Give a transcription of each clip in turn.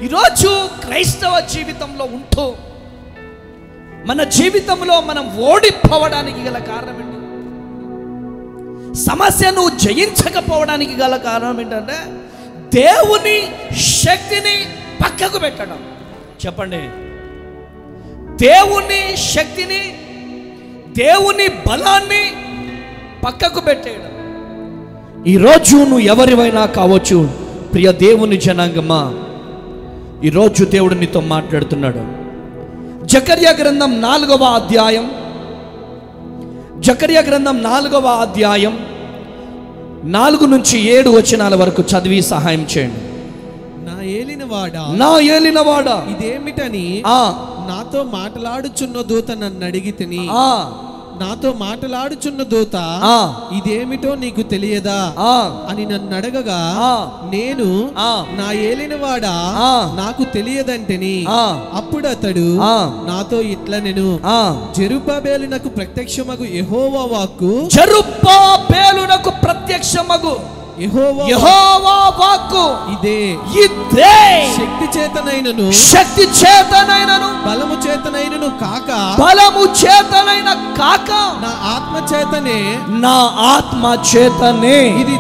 ఈరోజు క్రైస్తవ జీవితంలో ఉంటూ మన జీవితంలో మనం ఓడిపోవడానికి గల కారణం ఏంటి? సమస్యను జయించకపోవడానికి గల కారణం ఏంటంటే దేవుని శక్తిని పక్కకు పెట్టడం. చెప్పండి, దేవుని శక్తిని, దేవుని బలాన్ని పక్కకు పెట్టేయడం. ఈరోజు నువ్వు ఎవరివైనా కావచ్చు ప్రియ దేవుని జనాంగమా, ఈరోజు దేవుడు నీతో మాట్లాడుతున్నాడు. జకర్యా గ్రంథం 4వ అధ్యాయం, జకర్యా గ్రంథం 4వ అధ్యాయం 4 నుంచి 7 వచనాల వరకు చదివి సహాయం చేయండి. నా ఏలినవాడా ఇదేమిటని నాతో మాట్లాడుచున్న దూత నన్ను అడిగితిని. నాతో మాట్లాడుచున్న దూత ఇదేమిటో నీకు తెలియదా అని నన్ను అడగగా, నేను నా ఏలినవాడా నాకు తెలియదంటేని. అప్పుడు అతడు నాతో ఇట్లనెను, జెరుబ్బాబెలునకు ప్రత్యక్షమగు యెహోవా వాక్కు, జెరుబ్బాబెలునకు ప్రత్యక్షమగు యెహోవా వాక్కు ఇదే శక్తి చేతనైనను బలము చేతనైన కాక నా ఆత్మ చేతనే ఇది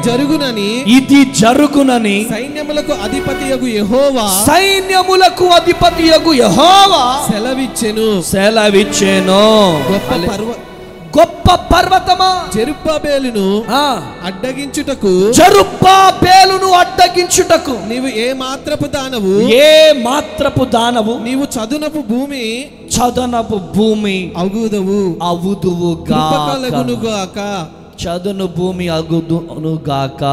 జరుగునని సైన్యములకు అధిపతియగు యెహోవా సెలవిచ్చెను. గొప్ప పర్వతమా, జెరుబ్బాబెలును అడ్డగించుటకు నీవు ఏ మాత్రపు దానవు నీవు చదునపు భూమి అగుదువు గాక. చదును భూమి అగుదును గాక,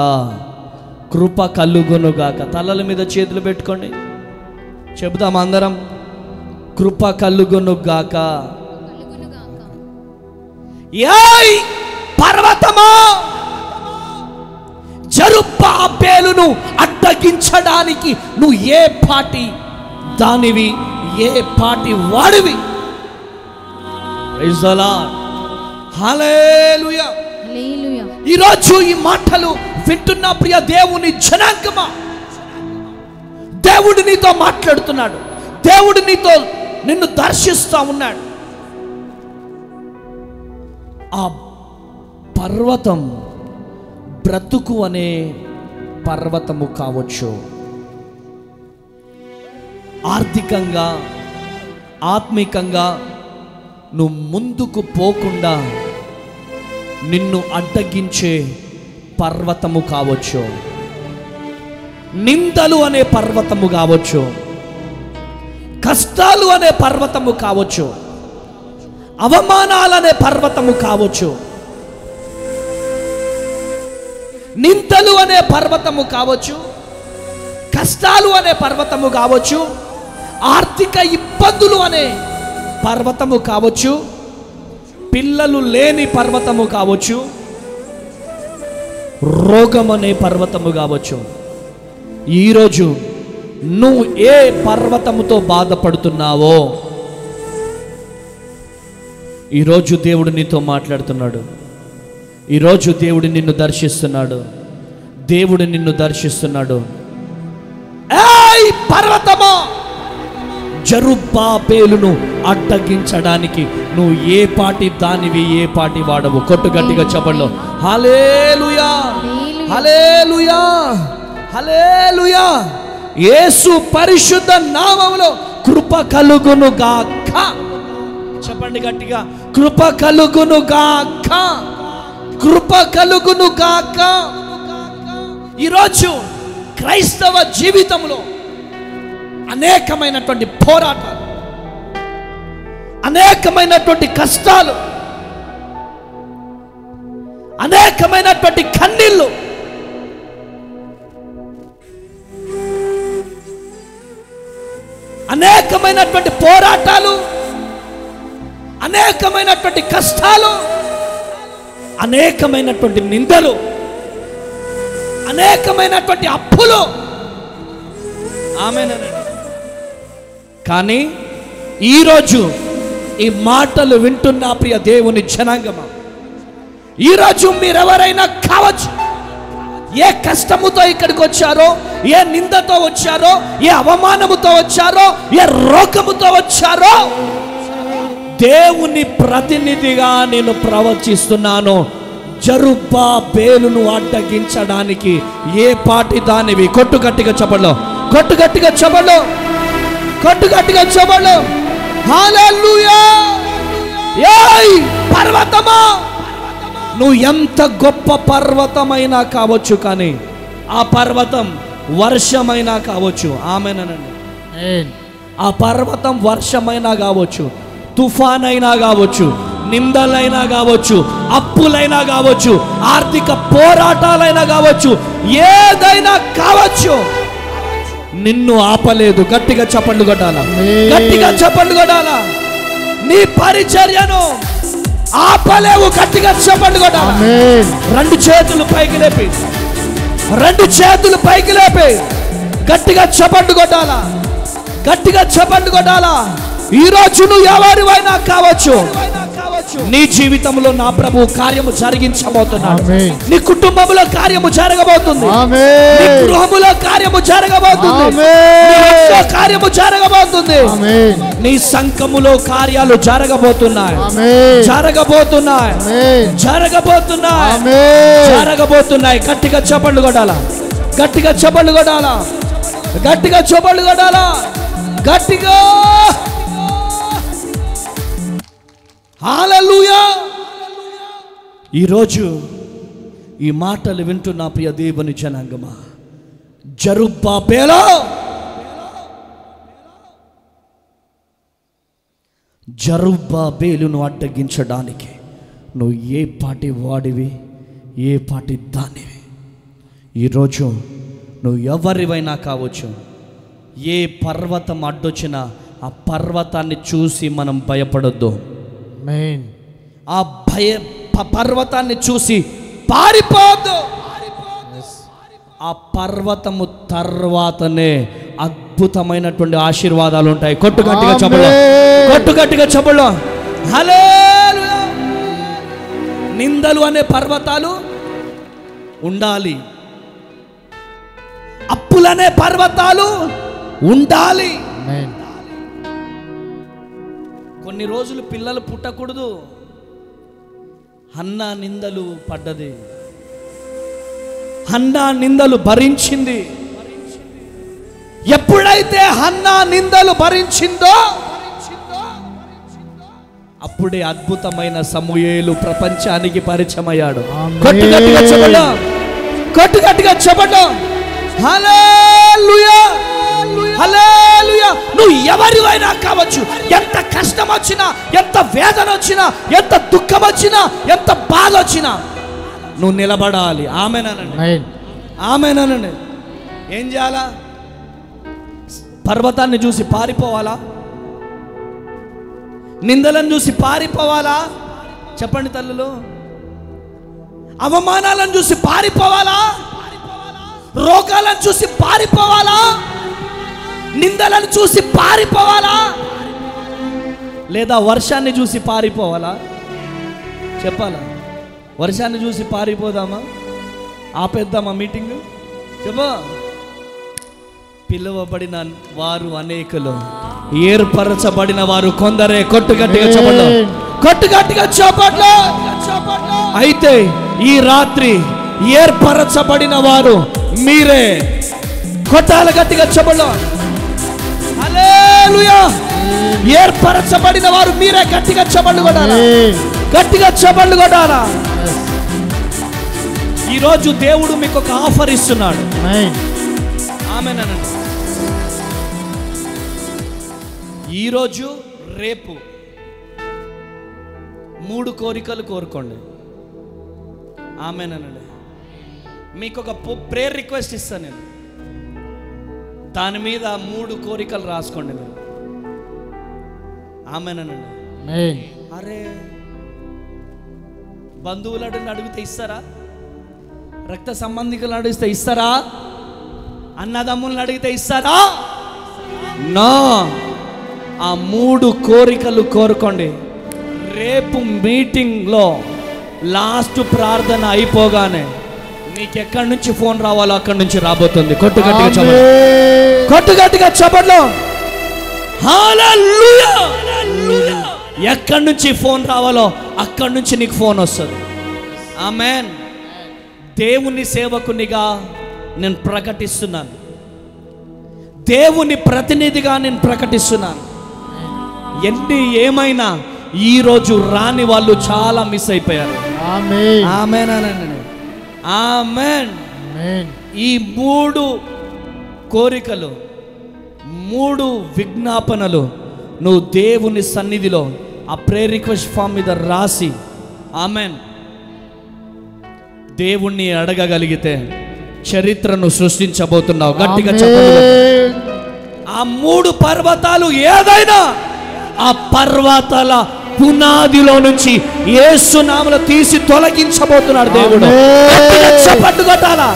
కృప కలుగును గాక. తలల మీద చేతులు పెట్టుకోండి, చెబుదాం అందరం, కృప కలుగును గాక. ఏయ్ పర్వతమా, జెరుబ్బాబెలును అడ్డగించడానికి నువ్వు ఏ పాటి దానివి, ఏ పాటి వాడివి? Praise the Lord, hallelujah. ఈరోజు ఈ మాటలు వింటున్న ప్రియ దేవుని జనాంగమా, దేవుడు నీతో మాట్లాడుతున్నాడు. దేవుడు నిన్ను దర్శిస్తా ఉన్నాడు. ఆ పర్వతం బ్రతుకు అనే పర్వతము కావచ్చు. ఆర్థికంగా, ఆత్మికంగా నువ్వు ముందుకు పోకుండా నిన్ను అడ్డగించే పర్వతము కావచ్చు. నిందలు అనే పర్వతము కావచ్చు, కష్టాలు అనే పర్వతము కావచ్చు, అవమానాలనే పర్వతము కావచ్చు, నిందలు అనే పర్వతము కావచ్చు, కష్టాలు అనే పర్వతము కావచ్చు, ఆర్థిక ఇబ్బందులు అనే పర్వతము కావచ్చు, పిల్లలు లేని పర్వతము కావచ్చు, రోగం అనే పర్వతము కావచ్చు. ఈరోజు నువ్వు ఏ పర్వతముతో బాధపడుతున్నావో ఈరోజు దేవుడు నీతో మాట్లాడుతున్నాడు. ఈరోజు దేవుడు నిన్ను దర్శిస్తున్నాడు. దేవుడు నిన్ను దర్శిస్తున్నాడు. ఏయ్ పర్వతమా, జెరుబ్బాబెలును అడ్డగించడానికి నువ్వు ఏ పాటి దానివి, ఏ పాటి వాడవు? కొట్టు గట్టిగా చెప్పండి, హల్లెలూయా, హల్లెలూయా, హల్లెలూయా. యేసు పరిశుద్ధ నామములో కృప కలుగును గాక. చెప్పండి గట్టిగా, కృప కలుగును గాక, కృప కలుగును గాక. ఈరోజు క్రైస్తవ జీవితంలో అనేకమైనటువంటి పోరాటాలు, అనేకమైనటువంటి కష్టాలు, అనేకమైనటువంటి కన్నీళ్ళు, అనేకమైనటువంటి పోరాటాలు, అనేకమైనటువంటి కష్టాలు, అనేకమైనటువంటి నిందలు, అనేకమైనటువంటి అప్పులు. ఆమేన్. కానీ ఈరోజు ఈ మాటలు వింటున్న ప్రియ దేవుని జనాంగమా, ఈరోజు మీరెవరైనా కావచ్చు, ఏ కష్టముతో ఇక్కడికి వచ్చారో, ఏ నిందతో వచ్చారో, ఏ అవమానముతో వచ్చారో, ఏ రోగముతో వచ్చారో, దేవుని ప్రతినిధిగా నేను ప్రవచిస్తున్నాను. జరుబ్బాబేలును అడ్డగించడానికి ఏ పాటి దానివి? కొట్టు గట్టిగా చెప్పలో, కొట్టు గట్టిగా చెప్పలో, కొట్టు గట్టిగా చెప్పలో. హల్లెలూయా. ఏయ్ పర్వతమా, నువ్వు ఎంత గొప్ప పర్వతమైనా కావచ్చు, కానీ ఆ పర్వతం వర్షమైనా కావచ్చు. ఆమేనండి. ఆ పర్వతం వర్షమైనా కావచ్చు, తుఫాన్ అయినా కావచ్చు, నిందలైనా కావచ్చు, అప్పులైనా కావచ్చు, ఆర్థిక పోరాటాలైనా కావచ్చు, ఏదైనా కావచ్చు, నిన్ను ఆపలేదు. గట్టిగా చప్పట్లు కొట్టాలా, గట్టిగా చప్పట్లు కొట్టాలా. నీ పరిచర్యను ఆపలేవు. గట్టిగా చప్పట్లు కొట్టాలా. రెండు చేతులు పైకి లేపి, రెండు చేతులు పైకి లేపి గట్టిగా చప్పట్లు కొట్టాలా, గట్టిగా చప్పట్లు కొట్టాలా. ఈ రోజు నువ్వు ఎవరివైనా కావచ్చు, నీ జీవితంలో నా ప్రభు కార్యము జరిగించబోతున్నాడు. నీ కుటుంబంలో కార్యము జరగబోతుంది, నీ గృహములో కార్యము జరగబోతుంది, కార్యము జరగబోతుంది, నీ సంఘములో కార్యాలు జరగబోతున్నాయి, జరగబోతున్నాయి, జరగబోతున్నాయి, జరగబోతున్నాయి. గట్టిగా చప్పట్లు కొట్టాలా, గట్టిగా చప్పట్లు కొట్టాలా, గట్టిగా చప్పట్లు కొట్టాలా, గట్టిగా. హల్లెలూయా. ఈరోజు ఈ మాటలు వింటున్న ప్రియ దేవుని జనాంగమా, జరుబ్బాబేలు, జరుబ్బాబేలును అడ్డగించడానికి నువ్వు ఏ పాటి వాడివి, ఏ పాటి దానివి. ఈరోజు నువ్వు ఎవరివైనా కావచ్చు. ఏ పర్వతం అడ్డొచ్చినా ఆ పర్వతాన్ని చూసి మనం భయపడొద్దు. ఆ పర్వతాన్ని చూసి పారిపోద్దు. ఆ పర్వతము తర్వాతనే అద్భుతమైనటువంటి ఆశీర్వాదాలు ఉంటాయి. కొట్టు గట్టిగా చెప్పలు, కొట్టు గట్టిగా చెప్పలు. హల్లెలూయా. నిందలు అనే పర్వతాలు ఉండాలి, అప్పులనే పర్వతాలు ఉండాలి. కొన్ని రోజులు పిల్లలు పుట్టకూడదు. హన్నా నిందలు పడ్డది, హన్నా నిందలు భరించింది. ఎప్పుడైతే హన్నా నిందలు భరించిందో అప్పుడే అద్భుతమైన సమూయేలు ప్రపంచానికి పరిచయం అయ్యాడు. కొట్టు గట్టిగా చెప్పండి, కొట్టు గట్టిగా చెప్పండి. హల్లెలూయా, హల్లెలూయా. నువ్వు ఎవరివైనా కావచ్చు. ఎంత కష్టం వచ్చినా, ఎంత వేదన వచ్చినా, ఎంత దుఃఖం వచ్చినా, ఎంత బాధ వచ్చినా నువ్వు నిలబడాలి. ఆమేనండి, ఆమేనండి. ఏం చేయాలా? పర్వతాన్ని చూసి పారిపోవాలా? నిందలను చూసి పారిపోవాలా? చెప్పండి తల్లులు. అవమానాలను చూసి పారిపోవాలా? రోగాలను చూసి పారిపోవాలా? నిందలను చూసి పారిపోవాలా? లేదా వర్షాన్ని చూసి పారిపోవాలా? చెప్పాలా? వర్షాన్ని చూసి పారిపోదామా? ఆపేద్దామా మీటింగ్? చెప్పా. పిలువబడిన వారు అనేకులు, ఏర్పరచబడిన వారు కొందరే. కొట్టు గట్టిగా చెప్పండి, కొట్టు గట్టిగా చెప్పండి. అయితే ఈ రాత్రి ఏర్పరచబడిన వారు మీరే. కొట్టాల గట్టిగా చెప్పండి. హల్లెలూయా. ఏర్పరచబడిన వారు మీరే. గట్టిగా చెప్పండి కొట్టాలా, గట్టిగా చెప్పండి కొట్టాలా. ఈరోజు దేవుడు మీకు ఒక ఆఫర్ ఇస్తున్నాడు. ఆమేనండి. ఈరోజు రేపు 3 కోరికలు కోరుకోండి. ఆమేనండి. మీకు ఒక ప్రేయర్ రిక్వెస్ట్ ఇస్తాను నేను. దాని మీద 3 కోరికలు రాసుకోండి మీరు. ఆమేనండి. అరే, బంధువులను అడిగితే ఇస్తారా? రక్త సంబంధికులను అడిగితే ఇస్తారా? అన్నదమ్ములను అడిగితే ఇస్తారా? నో. ఆ 3 కోరికలు కోరుకోండి. రేపు మీటింగ్లో లాస్ట్ ప్రార్థన అయిపోగానే నీకు ఎక్కడి నుంచి ఫోన్ రావాలో అక్కడి నుంచి రాబోతుంది. కొట్టు గట్టిగా చప్పట్లు, కొట్టు గట్టిగా చప్పట్లు. హల్లెలూయా. ఎక్కడి నుంచి ఫోన్ రావాలో అక్కడి నుంచి నీకు ఫోన్ వస్తుంది. ఆమేన్. దేవుని సేవకునిగా నేను ప్రకటిస్తున్నాను, దేవుని ప్రతినిధిగా నేను ప్రకటిస్తున్నాను. ఎన్ని ఏమైనా ఈరోజు రాని వాళ్ళు చాలా మిస్ అయిపోయారు. ఆమేన్. ఆమేన్ అనండి. ఆమేన్. ఈ 3 కోరికలు, 3 విజ్ఞాపనలు నువ్వు దేవుని సన్నిధిలో ఆ ప్రేయర్ రిక్వెస్ట్ ఫామ్ మీద రాసి ఆమేన్ దేవుణ్ణి అడగగలిగితే చరిత్రను సృష్టించబోతున్నావు. గట్టిగా చెప్పండి. ఆ 3 పర్వతాలు ఏదైనా ఆ పర్వతాల పునాదిలో నుంచి యేసు నామములో తీసి తొలగించబోతున్నాడు దేవుడు. గట్టిగా చప్పట్లు కొట్టాలా,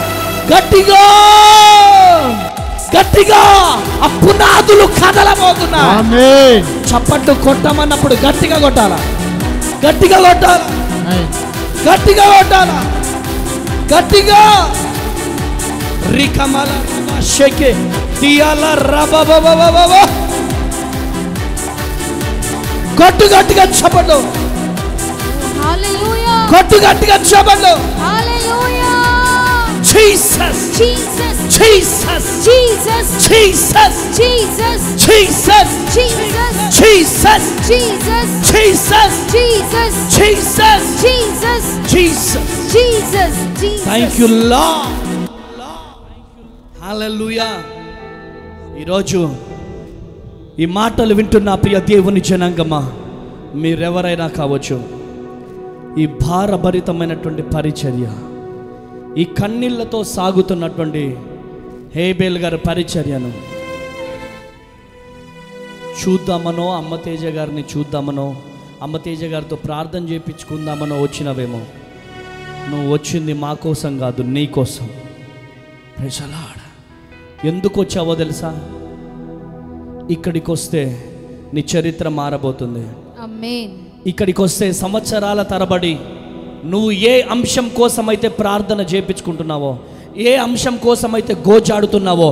గట్టిగా గట్టిగా ఆ పునాదులు కదలబోతున్నాయి. ఆమేన్. చప్పట్లు కొట్టమన్నప్పుడు గట్టిగా కొట్టాలా, గట్టిగా కొట్టాలా, గట్టిగా కొట్టాలా, గట్టిగా. రికమల షేకే దియాల రబబబబబ. కొట్టు గట్టిగా చప్పట్లు, హల్లెలూయా. కొట్టు గట్టిగా చప్పట్లు. Hallelujah. Jesus, Jesus, Jesus, Jesus, Jesus, Jesus, Jesus, Jesus, Jesus, Jesus, Jesus, Jesus, Jesus, Jesus, Jesus. Jesus, Jesus. Thank you Lord. Hallelujah. ఈరోజు ఈ మాటలు వింటున్న ప్రియ దేవుని జనాంగమా, మీరెవరైనా కావచ్చు, ఈ భారభరితమైనటువంటి పరిచర్య, ఈ కన్నీళ్లతో సాగుతున్నటువంటి హేబేల్ గారి పరిచర్యను చూద్దామనో, అమ్మ తేజ గారిని చూద్దామనో, అమ్మ తేజ గారితో ప్రార్థన చేయించుకుందామనో వచ్చినవేమో. నువ్వు వచ్చింది మా కోసం కాదు, నీ కోసం. Praise the Lord. ఎందుకు వచ్చావో తెలుసా? ఇక్కడికి వస్తే నీ చరిత్ర మారబోతుంది. ఆమేన్. ఇక్కడికి వస్తే సంవత్సరాల తరబడి నువ్వు ఏ అంశం కోసమైతే ప్రార్థన చేయించుకుంటున్నావో, ఏ అంశం కోసమైతే గోచాడుతున్నావో,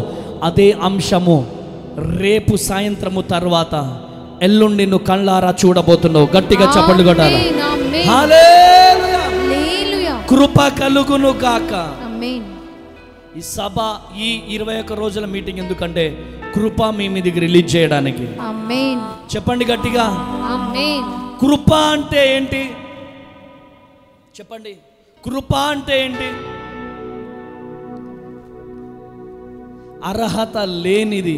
అదే అంశము రేపు సాయంత్రము తర్వాత ఎల్లుండి నువ్వు కళ్ళారా చూడబోతున్నావు. గట్టిగా చప్పట్లు కొట్టాలి. ఆమేన్. హల్లెలూయా. హల్లెలూయా. కృప కలుగును గాక. ఆమేన్. ఈ సభ, ఈ 21 రోజుల మీటింగ్ ఎందుకంటే కృప మీ మీదకి రిలీజ్ చేయడానికి. ఆమేన్. చెప్పండి గట్టిగా. ఆమేన్. కృప అంటే ఏంటి చెప్పండి. కృప అంటే ఏంటి? అర్హత లేనిది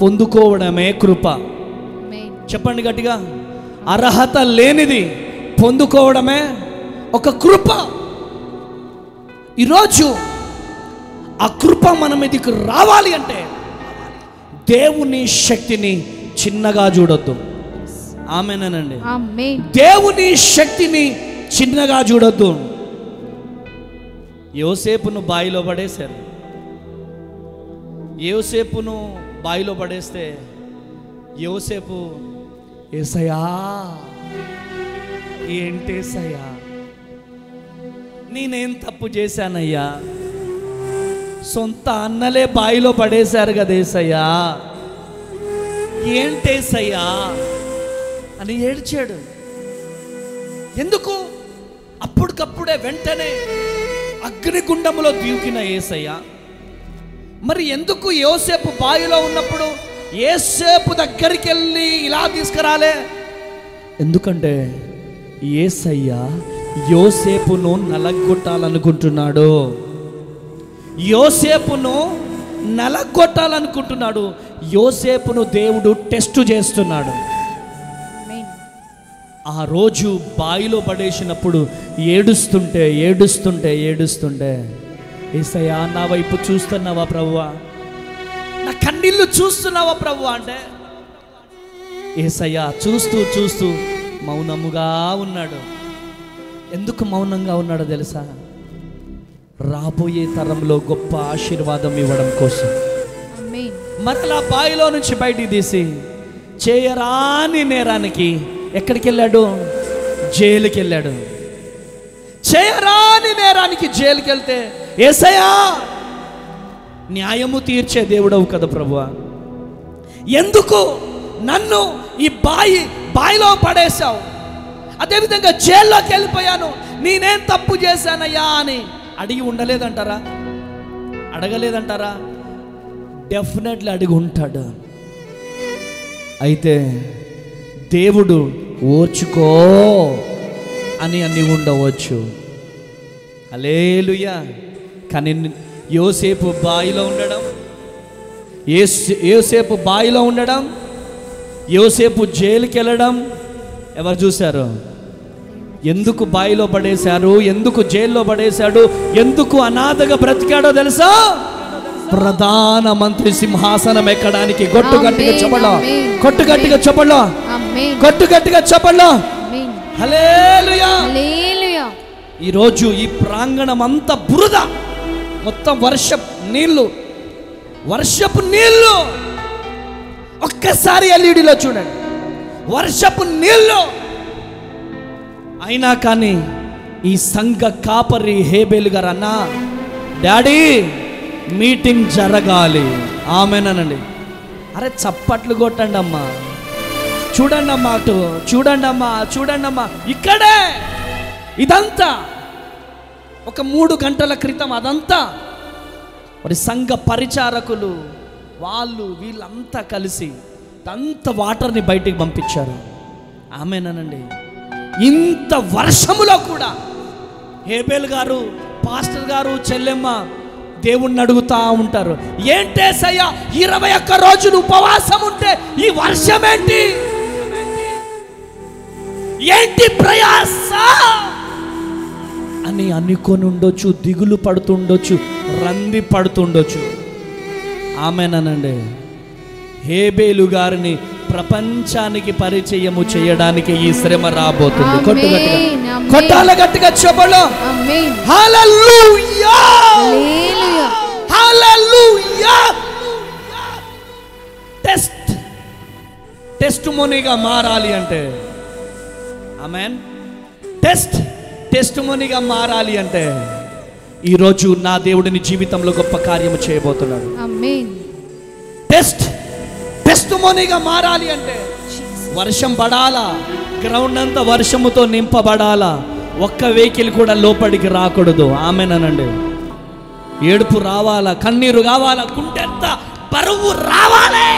పొందుకోవడమే కృప. ఆమేన్. చెప్పండి గట్టిగా. అర్హత లేనిది పొందుకోవడమే ఒక కృప. ఈరోజు ఆ కృప మన మీదకి రావాలి అంటే దేవుని శక్తిని చిన్నగా చూడొద్దు. ఆమేనండి. ఆమేన్. దేవుని శక్తిని చిన్నగా చూడొద్దు. యోసేపును బాయిలో పడేశారు. యోసేపును బాయిలో పడేస్తే యోసేపు, ఏసయ్యా ఏంటేసయ్యా, నేనేం తప్పు చేశానయ్యా, సొంత అన్నలే బాయిలో పడేశారు కదేసయ్యా, ఏంటేసయ్యా అని ఏడ్చాడు. ఎందుకు? అప్పటికప్పుడే వెంటనే అగ్నిగుండములో దూకిన యేసయ్య. మరి ఎందుకు యోసేపు బావిలో ఉన్నప్పుడు యేసేపు దగ్గరికి వెళ్ళి ఇలా తీసుకురాలే? ఎందుకంటే యేసయ్య యోసేపును నలగొట్టాలనుకుంటున్నాడు. యోసేపును నలగొట్టాలనుకుంటున్నాడు. యోసేపును దేవుడు టెస్ట్ చేస్తున్నాడు. ఆ రోజు బావిలో పడేసినప్పుడు ఏడుస్తుంటే ఏడుస్తుంటే ఏడుస్తుంటే, యేసయ్యా నా వైపు చూస్తున్నావా ప్రభువా, నా కన్నీళ్ళు చూస్తున్నావా ప్రభువా అంటే, యేసయ్యా చూస్తూ చూస్తూ మౌనముగా ఉన్నాడు. ఎందుకు మౌనంగా ఉన్నాడో తెలుసా? రాబోయే తరంలో గొప్ప ఆశీర్వాదం ఇవ్వడం కోసం. మరలా బావిలో నుంచి బయటికి తీసి చేయరాని నేరానికి ఎక్కడికి వెళ్ళాడు? జైలుకి వెళ్ళాడు. చేయరాని నేరానికి జైలుకి వెళ్తే యేసయ్యా న్యాయము తీర్చే దేవుడవు కదా ప్రభువా, ఎందుకు నన్ను ఈ బాయిలో పడేశావు? అదేవిధంగా జైల్లోకి వెళ్ళిపోయాను, నేనేం తప్పు చేశానయ్యా అని అడిగి ఉండలేదంటారా? అడగలేదంటారా? డెఫినెట్లీ అడిగి ఉంటాడు. అయితే దేవుడు ఓర్చుకో అని అన్ని ఉండవచ్చు. హల్లెలూయా. కానీ యోసేపు బాయిలో ఉండడం, యోసేపు బాయిలో ఉండడం, యోసేపు జైలుకి వెళ్ళడం ఎవరు చూశారు? ఎందుకు బాయిలో పడేశారు, ఎందుకు జైల్లో పడేశాడు, ఎందుకు అనాథగా బ్రతికాడో తెలుసా? ప్రధాన మంత్రి సింహాసనం ఎక్కడానికి. కొట్టు గట్టిగా చెప్పలో, కొట్టు గట్టిగా చెప్పలో, కొట్టు గట్టిగా చెప్పలో. హల్లెలూయా. ఈరోజు ఈ ప్రాంగణం అంతా బురద, మొత్తం వర్షపు నీళ్లు. ఒక్కసారి ఎల్ఈడిలో చూడండి, వర్షపు నీళ్లు. అయినా కానీ ఈ సంఘ కాపరి హేబేలు గారు అన్నా, డాడీ మీటింగ్ జరగాలి. ఆమెనండి. అరే చప్పట్లు కొట్టండి అమ్మా, చూడండి అమ్మా, అటు చూడండి అమ్మా, చూడండి అమ్మా. ఇక్కడే ఇదంతా ఒక 3 గంటల క్రితం అదంతా మరి సంఘ పరిచారకులు వీళ్ళంతా కలిసి అంత వాటర్ని బయటికి పంపించారు. ఆమెనండి. ఇంత వర్షములో కూడా హేబేల్ గారు, పాస్టర్ గారు, చెల్లెమ్మ దేవుణ్ణి అడుగుతా ఉంటారు, ఏంటేసయ్యా 21 రోజులు ఉపవాసం ఉంటే ఈ వర్షం ఏంటి ప్రయాస అని అనుకొని ఉండొచ్చు, దిగులు పడుతుండొచ్చు, రంది పడుతుండొచ్చు. ఆమెనండి. హేబేలు గారిని ప్రపంచానికి పరిచయము చేయడానికి ఈ శ్రమ రాబోతుంది. కొట్టాల గట్టిగా చెప్పలో. హల్లెలూయా, హల్లెలూయా. టెస్టిమోనీగా మారాలి అంటే, ఆమేన్, టెస్టిమోనీగా మారాలి అంటే ఈరోజు నా దేవుడిని జీవితంలో గొప్ప కార్యము చేయబోతున్నాడు. ఆమేన్. టెస్టిమోనీగా మారాలి అంటే వర్షం పడాలా, గ్రౌండ్ అంతా వర్షముతో నింపబడాలా, ఒక్క వెహికల్ కూడా లోపలికి రాకూడదు. ఆమెనండి. ఏడుపు రావాలా, కన్నీరు కావాలా, గుండెంత బరువు రావాలి.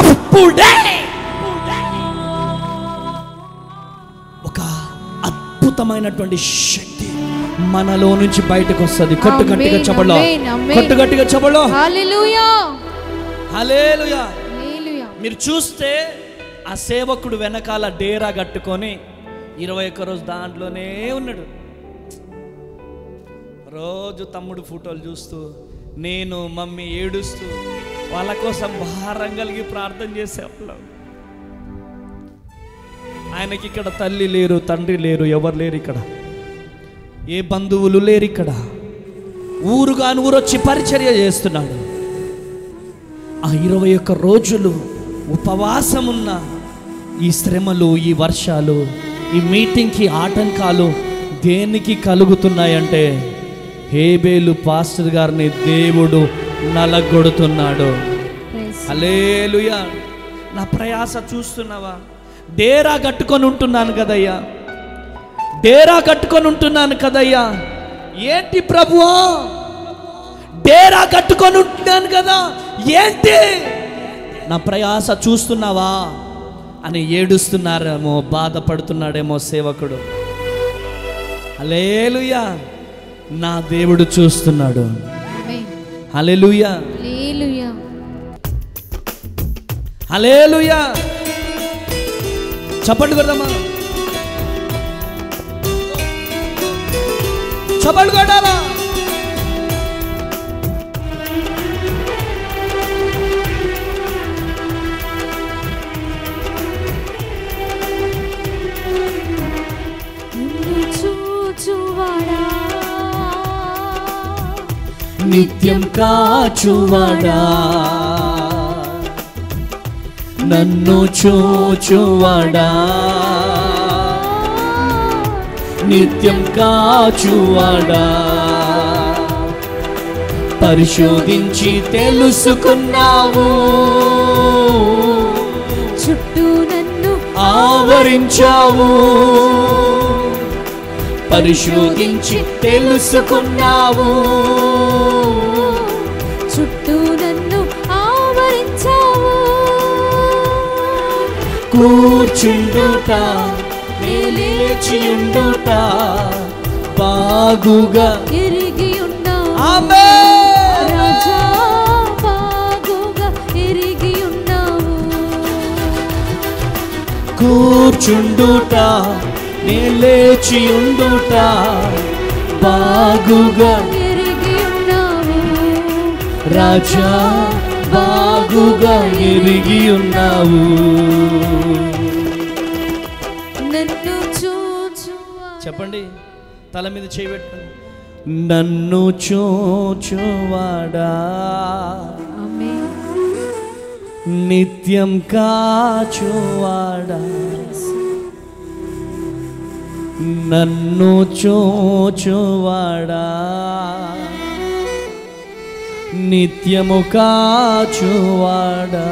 అప్పుడే ఒక అద్భుతమైనటువంటి శక్తి మనలో నుంచి బయటకు వస్తుంది. కొట్టు గట్టిగా చెప్పలో, కొట్టు గట్టిగా చెప్పలో. హల్లెలూయా, హల్లెలూయా. మీరు చూస్తే ఆ సేవకుడు వెనకాల డేరా కట్టుకొని 21 రోజు దాంట్లోనే ఉన్నాడు. రోజు తమ్ముడు ఫోటోలు చూస్తూ, నేను మమ్మీ ఏడుస్తూ వాళ్ళ కోసం భారం కలిగి ప్రార్థన చేసేవాళ్ళం. ఆయనకి ఇక్కడ తల్లి లేరు, తండ్రి లేరు, ఎవరు లేరు, ఇక్కడ ఏ బంధువులు లేరు. ఇక్కడ ఊరుగాను ఊరొచ్చి పరిచర్య చేస్తున్నాడు. ఆ 21 రోజులు ఉపవాసమున్న ఈ శ్రమలు, ఈ వర్షాలు, ఈ మీటింగ్కి ఆటంకాలు దేనికి కలుగుతున్నాయంటే హేబేలు పాస్టర్ గారిని దేవుడు నలగొడుతున్నాడు. హల్లెలూయా. నా ప్రయాస చూస్తున్నావా? డేరా కట్టుకొని ఉంటున్నాను కదయ్యా, డేరా కట్టుకొని ఉంటున్నాను కదయ్యా. ఏంటి ప్రభువా, డేరా కట్టుకొని ఉంటున్నాను కదా, ఏంటి నా ప్రయాస చూస్తున్నావా అని ఏడుస్తున్నారేమో, బాధపడుతున్నాడేమో సేవకుడు. హల్లెలూయా. నా దేవుడు చూస్తున్నాడు. హల్లెలూయా, హల్లెలూయా. చప్పట్లు కొడదామా, చప్పట్లు కొట్టాలా. నిత్యం కాచువాడా, నన్ను చూచువాడా, నిత్యం కాచువాడా, పరిశోధించి తెలుసుకున్నావు, చుట్టూ నన్ను ఆవరించావు, పరిశోధించి తెలుసుకున్నావు, చుట్టూ నన్ను ఆవరించావు. కూర్చుండుట లేచియుండుట బాగుగా ఎరిగి ఉన్నావు. ఆమేన్. రాజా బాగుగా ఎరిగి ఉన్నావు. కూర్చుండుట లేచియుండుట బాగుగా ఎరిగి ఉన్నావు. రాజా బాగుగా ఎరిగి ఉన్నావు. నన్ను చూచువా. చెప్పండి, తల మీద చేయి పెట్టుకోండి. నన్ను చూచువాడా, ఆమేన్. నిత్యం కాచువాడా, నన్ను చూచువాడా, నిత్యము కాచువాడా,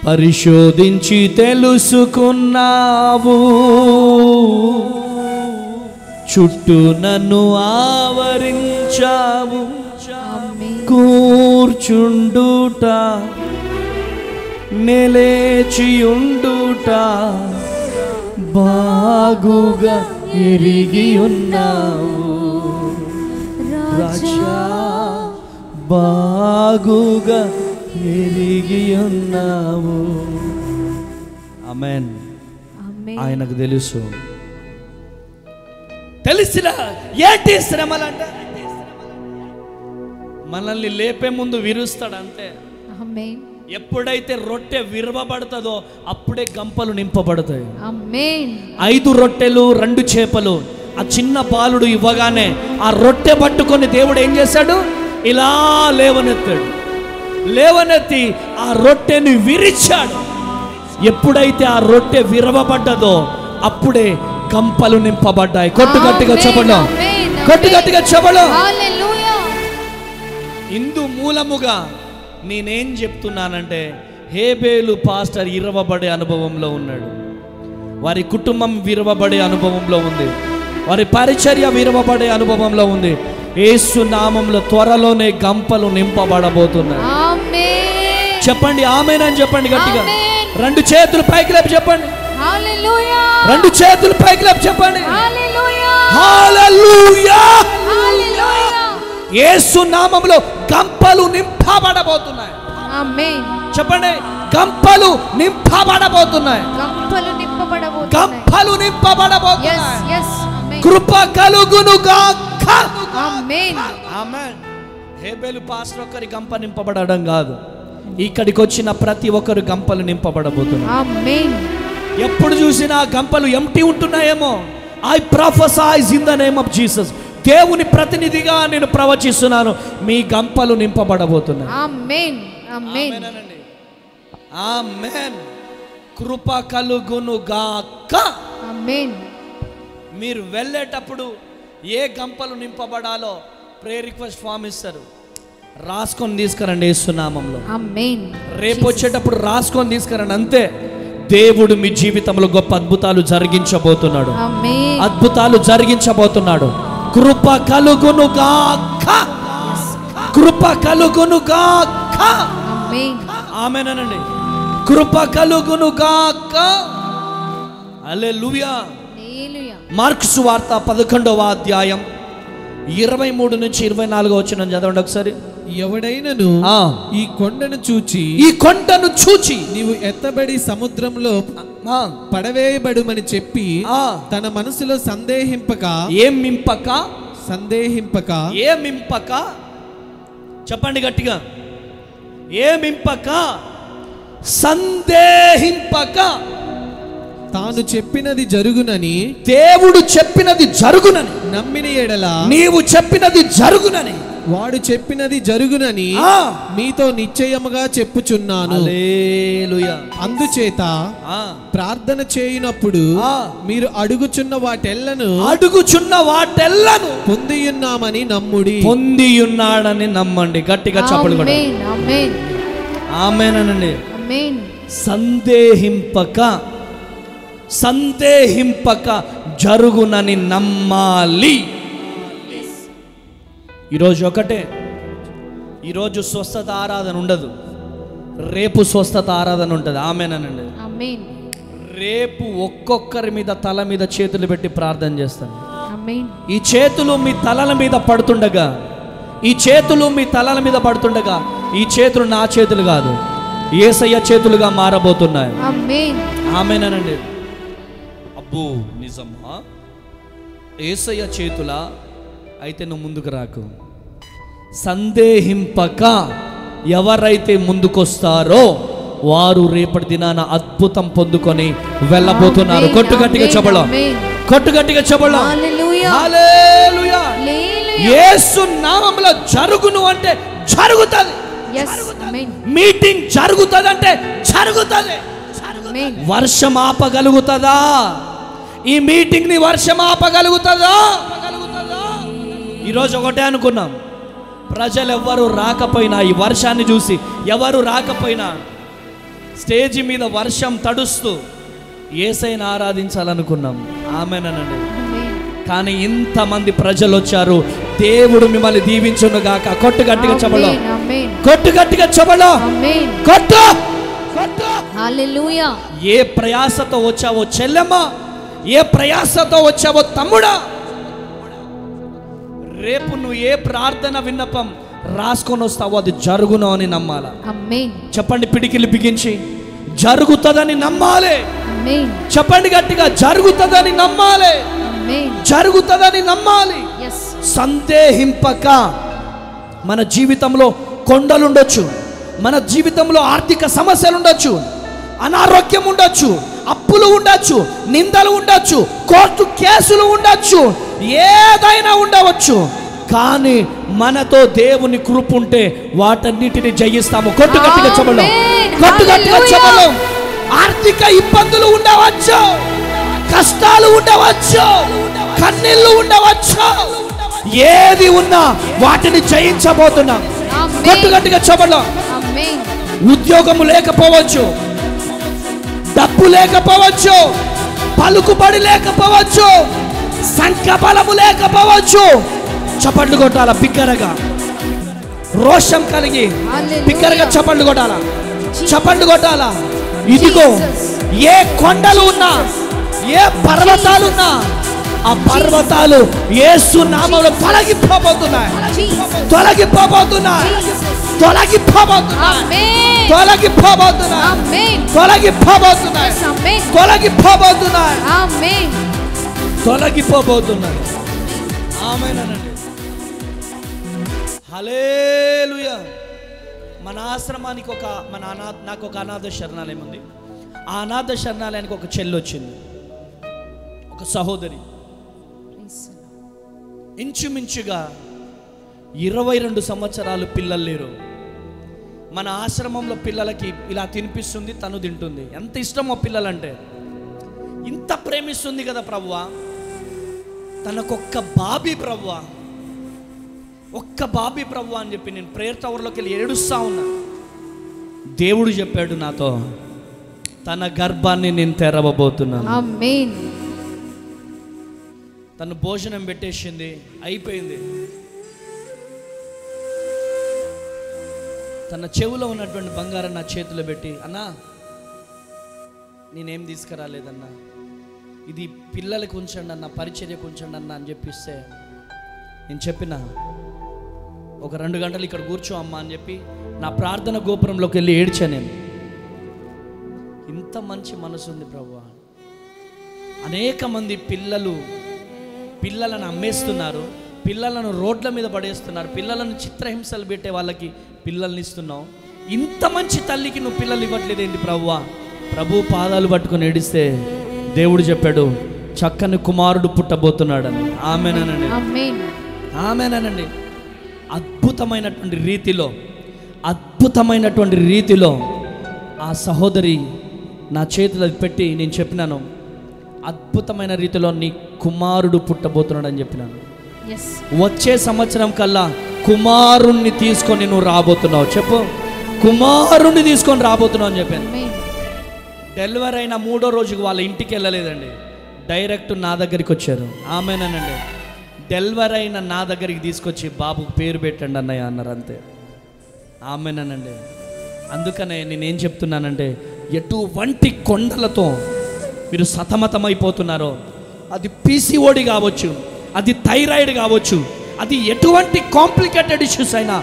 పరిశోధించి తెలుసుకున్నావు, చుట్టూ నన్ను ఆవరించావు, ఆమేన్. కూర్చుండుట నిలేచియుండుట బాగుగా ఎరిగి ఉన్నావు, రాజా బాగుగా ఎరిగి ఉన్నావు. ఆమేన్. ఆమేన్. ఆయనకు తెలుసు. తెలిసిన ఏంటి శ్రమలంట? మనల్ని లేపే ముందు విరుస్తాడు అంతే. ఆమేన్. ఎప్పుడైతే రొట్టె విరవబడుతుందో అప్పుడే గంపలు నింపబడతాయి. ఆమేన్. 5 రొట్టెలు 2 చేపలు ఆ చిన్న బాలుడు ఇవ్వగానే ఆ రొట్టె పట్టుకొని దేవుడు ఏం చేశాడు? ఇలా లేవనెత్తాడు. లేవనెత్తి ఆ రొట్టెని విరిచాడు. ఎప్పుడైతే ఆ రొట్టె విరవబడ్డదో అప్పుడే గంపలు నింపబడ్డాయి. కొట్టు గట్టిగా చెప్పండి, కొట్టు గట్టిగా చెప్పండి. హల్లెలూయా. ఇందు మూలముగా నేనేం చెప్తున్నానంటే, హేబేలు పాస్టర్ విరవబడే అనుభవంలో ఉన్నాడు, వారి కుటుంబం విరవబడే అనుభవంలో ఉంది, వారి పరిచర్య విరవబడే అనుభవంలో ఉంది. యేసు నామములో త్వరలోనే గంపలు నింపబడబోతున్నాయి. ఆమేన్. చెప్పండి ఆమేన్ అని చెప్పండి గట్టిగా. ఆమేన్. 2 చేతులు పైకి లేపి చెప్పండి. హల్లెలూయా. 2 చేతులు పైకి లేపి చెప్పండి. హల్లెలూయా. హల్లెలూయా. హల్లెలూయా. యేసు నామములో గంపలు నింపబడబోతున్నాయి. ఆమేన్. చెప్పండి, గంపలు నింపబడబోతున్నాయి. గంపలు నింపబడబోతున్నాయి. గంపలు నింపబడబోతున్నాయి. yes yes ఆమేన్. కృప కలుగును గాక. ఆమేన్. ఆమేన్. హేబేలు పాస్టర్ ఒక్కరి గంప నింపబడడం కాదు, ఇక్కడికి వచ్చిన ప్రతి ఒక్కరు గంపలు నింపబడబోతున్నారు. ఆమేన్. ఎప్పుడు చూసినా గంపలు ఎంటీ ఉంటున్నాయేమో. I prophesize in the name of Jesus. దేవుని ప్రతినిధిగా నేను ప్రవచిస్తున్నాను, మీ గంపలు నింపబడబోతున్నాయి. ఆమేన్. ఆమేన్. ఆమేన్. కృప కలుగును గాక. ఆమేన్. మీరు వెళ్ళేటప్పుడు ఏ గంపలు నింపబడాలో ప్రేయర్ రిక్వెస్ట్ ఫామ్ ఇస్తారు, రాసుకొని తీసుకురండి యేసు నామములో. ఆమేన్. రేపు వచ్చేటప్పుడు రాసుకొని తీసుకురండి అంతే. దేవుడు మీ జీవితంలో గొప్ప అద్భుతాలు జరిగించబోతున్నాడు. ఆమేన్. అద్భుతాలు జరిగించబోతున్నాడు. కృప కలుగును గాక. కృప కలుగును గాక. ఆమేన్. ఆమేనండి. కృప కలుగును గాక. హల్లెలూయా. హల్లెలూయా. మార్కు సువార్త 11వ అధ్యాయం 23 నుంచి 24 వచనం చదవండి ఒకసారి. ఎవడైనను ఈ కొండను చూచి, ఈ కొండను చూచి నీవు ఎత్తబడి సముద్రంలో పడవేయబడుమని చెప్పి తన మనసులో సందేహింపక చెప్పండి గట్టిగా, ఏమింపక సందేహింపక తాను చెప్పినది జరుగునని, దేవుడు చెప్పినది జరుగునని నమ్మిన ఎడల నీవు చెప్పినది జరుగునని వాడు చెప్పినది జరుగునని మీతో నిశ్చయముగా చెప్పుచున్నాను. హల్లెలూయా. అందుచేత ప్రార్థన చేయునప్పుడు మీరు అడుగుచున్న వాటెల్లను పొందియున్నామని నమ్ముడి. పొందియున్నాడని నమ్మండి. గట్టిగా చప్పట్లు కొట్టండి. ఆమేన్. ఆమేన్ అనండి. ఆమేన్. సందేహింపక జరుగునని నమ్మాలి. ఈరోజు ఒకటే, ఈరోజు స్వస్థత ఆరాధన ఉండదు, రేపు స్వస్థత ఆరాధన ఉంటుంది. ఆమేనండి. ఆమేన్. రేపు ఒక్కొక్కరి మీద తల మీద చేతులు పెట్టి ప్రార్థన చేస్తాను. ఆమేన్. ఈ చేతులు మీ తలల మీద పడుతుండగా, ఈ చేతులు మీ తలల మీద పడుతుండగా, ఈ చేతులు నా చేతులు కాదు, యేసయ్య చేతులుగా మారబోతున్నాయి. ఆమేన్. ఆమేనండి. అబ్బో నిజమా? యేసయ్య చేతులా? అయితే నువ్వు ముందుకు రాకు. సందేహింపక ఎవరైతే ముందుకొస్తారో వారు రేపటి దినాన అద్భుతం పొందుకొని వెళ్ళబోతున్నారు. కొట్టుగట్టిగా చెప్పడం, కొట్టుగట్టిగా చెప్పడం. హల్లెలూయా. యేసు నామములో జరుగును అంటే జరుగుతుంది. మీటింగ్ జరుగుతుంది అంటే జరుగుతుంది. వర్షం ఆపగలుగుతుందా? ఈ మీటింగ్ ని వర్షం ఆపగలుగుతుందా? ఈరోజు ఒకటే అనుకున్నాం, ప్రజలు ఎవ్వరు రాకపోయినా, ఈ వర్షాన్ని చూసి ఎవరు రాకపోయినా స్టేజి మీద వర్షం తడుస్తూ యేసయ్యను ఆరాధించాలనుకున్నాం. ఆమేనండి. కానీ ఇంతమంది ప్రజలు వచ్చారు. దేవుడు మిమ్మల్ని దీవించును గాక. కొట్టు గట్టిగా చెప్పడం, కొట్టు గట్టిగా చెప్పడం, కొట్టు. హల్లెలూయా. ఏ ప్రయాసతో వచ్చావో చెల్లెమ్మ, ఏ ప్రయాసతో వచ్చావో తమ్ముడా, రేపు నువ్వు ఏ ప్రార్థన విన్నపం రాసుకొని వస్తావో అది జరుగును అని నమ్మాల. చెప్పండి పిడికిలు బిగించి, జరుగుతుందని నమ్మాలి. చెప్పండి గట్టిగా, జరుగుతుందని నమ్మాలి, జరుగుతుందని నమ్మాలి. సందేహింపక. మన జీవితంలో కొండలు ఉండొచ్చు, మన జీవితంలో ఆర్థిక సమస్యలు ఉండొచ్చు, అనారోగ్యం ఉండొచ్చు, అప్పులు ఉండొచ్చు, నిందలు ఉండొచ్చు, కోర్టు కేసులు ఉండొచ్చు, ఏదైనా ఉండవచ్చు. కానీ మనతో దేవుని కృప ఉంటే వాటన్నిటిని జయిస్తాము. కొట్టుగట్టిగా చెప్పడం, కొట్టుగట్టిగా చెప్పడం. ఆర్థిక ఇబ్బందులు ఉండవచ్చు, కష్టాలు ఉండవచ్చు, కన్నీళ్లు ఉండవచ్చు, ఏది ఉన్నా వాటిని జయించబోతున్నాం. కొట్టుగట్టిగా చెప్పడం. ఉద్యోగము లేకపోవచ్చు, డబ్బు లేకపోవచ్చు, పలుకుబడి లేకపోవచ్చు, సంఖ్యాబలము లేకపోవచ్చు. చప్పట్లు కొట్టాల బిగ్గరగా, రోషం కలిగి బిగ్గరగా చప్పట్లు కొట్టాల, చప్పట్లు కొట్టాల. ఇదిగో ఏ కొండలు ఉన్నా, ఏ పర్వతాలు ఉన్నా, ఆ పర్వతాలు యేసు నామములో తొలగిపోబోతున్నాయి, తొలగిపోబోతున్నాయి, తొలగిపోబోతున్నాయి, తొలగిపోబోతున్నాయి, తొలగిపోబోతున్నాయి, తొలగిపోబోతున్నాయి, తొలగిపోబోతున్నాయి. ఆమేనండి. హల్లెలూయా. మన ఆశ్రమానికి నాకు ఒక అనాథ శరణాలయం ఉంది. ఆ అనాథ శరణాలయానికి ఒక చెల్లి వచ్చింది, ఒక సహోదరి. ఇంచుమించుగా 22 సంవత్సరాలు పిల్లలు లేరు. మన ఆశ్రమంలో పిల్లలకి ఇలా తినిపిస్తుంది, తను తింటుంది. ఎంత ఇష్టమో పిల్లలంటే, ఇంత ప్రేమిస్తుంది కదా ప్రభువా. తనకొక్క బాబీ ప్రభువా, ఒక్క బాబీ ప్రభువా అని చెప్పి నేను ప్రేయర్ టవర్లోకి వెళ్ళి ఏడుస్తా ఉన్నా. దేవుడు చెప్పాడు నాతో, తన గర్భాన్ని నేను తెరవబోతున్నాను. ఆమేన్. తను భోజనం పెట్టేసింది, అయిపోయింది. తన చెవులో ఉన్నటువంటి బంగారం నా చేతిలో పెట్టి, అన్నా నేనేం తీసుకురాలేదన్నా, ఇది పిల్లలకు ఉంచండి అన్న, పరిచర్యకు ఉంచండి అన్న అని చెప్పిస్తే, నేను చెప్పిన ఒక 2 గంటలు ఇక్కడ కూర్చో అమ్మా అని చెప్పి నా ప్రార్థన గోపురంలోకి వెళ్ళి ఏడ్చా. నేను ఇంత మంచి మనసు ఉంది ప్రభువా. అనేక మంది పిల్లలను అమ్మేస్తున్నారు, పిల్లలను రోడ్ల మీద పడేస్తున్నారు, పిల్లలను చిత్రహింసలు పెట్టే వాళ్ళకి పిల్లల్ని ఇస్తున్నావు. ఇంత మంచి తల్లికి నువ్వు పిల్లలు ఇవ్వట్లేదు ఏంటి ప్రభువా? ప్రభు పాదాలు పట్టుకొని ఏడిస్తే దేవుడు చెప్పాడు, చక్కని కుమారుడు పుట్టబోతున్నాడని. ఆమేనండి, ఆమేనండి. అద్భుతమైనటువంటి రీతిలో ఆ సహోదరి నా చేతిలో పెట్టి నేను చెప్పినాను, అద్భుతమైన రీతిలో నీ కుమారుడు పుట్టబోతున్నాడు అని చెప్పినాను. వచ్చే సంవత్సరం కల్లా కుమారుణ్ణి తీసుకొని నువ్వు రాబోతున్నావు. చెప్పు, కుమారుణ్ణి తీసుకొని రాబోతున్నావు అని చెప్పాను. డెలివరీ అయిన 3వ రోజుకి వాళ్ళ ఇంటికి వెళ్ళలేదండి, డైరెక్ట్ నా దగ్గరికి వచ్చారు. ఆమెనండి, డెలివరీ అయిన నా దగ్గరికి తీసుకొచ్చి బాబుకు పేరు పెట్టండి అన్నయ్య అన్నారు, అంతే. ఆమెనండి. అందుకనే నేనేం చెప్తున్నానంటే, ఎటువంటి కొండలతో మీరు సతమతమైపోతున్నారో, అది పీసీఓడి కావచ్చు, అది థైరాయిడ్ కావచ్చు, అది ఎటువంటి కాంప్లికేటెడ్ ఇష్యూస్ అయినా,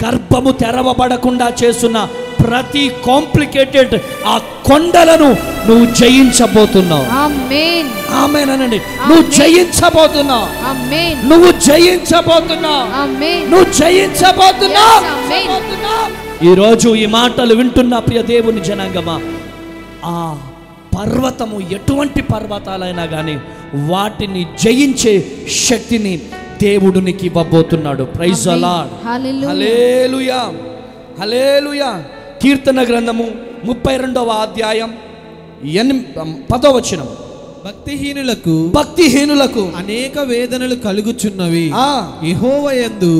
గర్భము తెరవబడకుండా చేస్తున్న ప్రతి కాంప్లికేటెడ్ ఆ కొండలను నువ్వు జయించబోతున్నావు. ఆమేన్. ఆమేన్ అనండి. నువ్వు జయించబోతున్నావు. ఆమేన్. నువ్వు జయించబోతున్నావు. ఆమేన్. నువ్వు జయించబోతున్నావు. ఆమేన్. ఈరోజు ఈ మాటలు వింటున్న ప్రియ దేవుని జనాంగమా, ఆ పర్వతము ఎటువంటి పర్వతాలైనా కానీ వాటిని జయించే శక్తిని దేవుడు నీకు ఇవ్వబోతున్నాడు. Praise the Lord. Hallelujah, hallelujah. కీర్తన గ్రంథము 32వ అధ్యాయం 10వ వచనం. భక్తిహీనులకు అనేక వేదనలు కలుగుచున్నవి. యెహోవాయందు